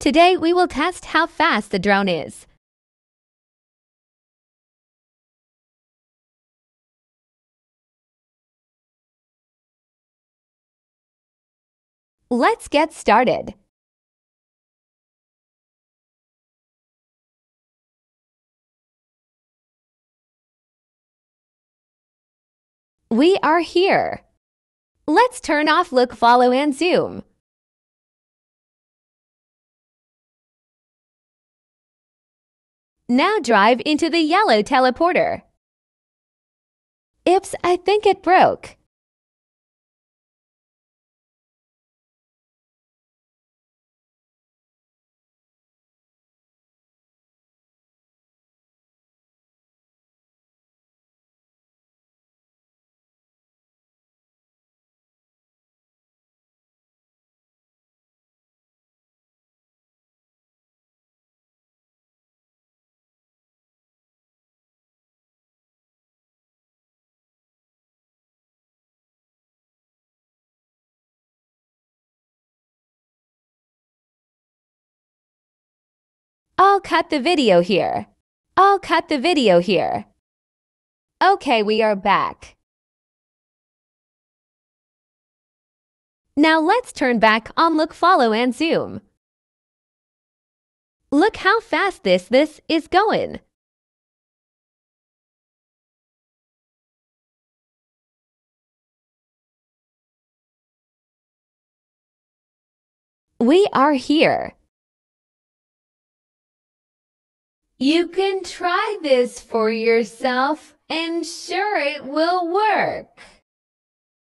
Today we will test how fast the drone is. Let's get started. We are here. Let's turn off look, follow, and zoom. Now drive into the yellow teleporter. Oops, I think it broke. I'll cut the video here. Okay, we are back. Now let's turn back on look, follow, and zoom. Look how fast this is going. We are here. You can try this for yourself and sure it will work.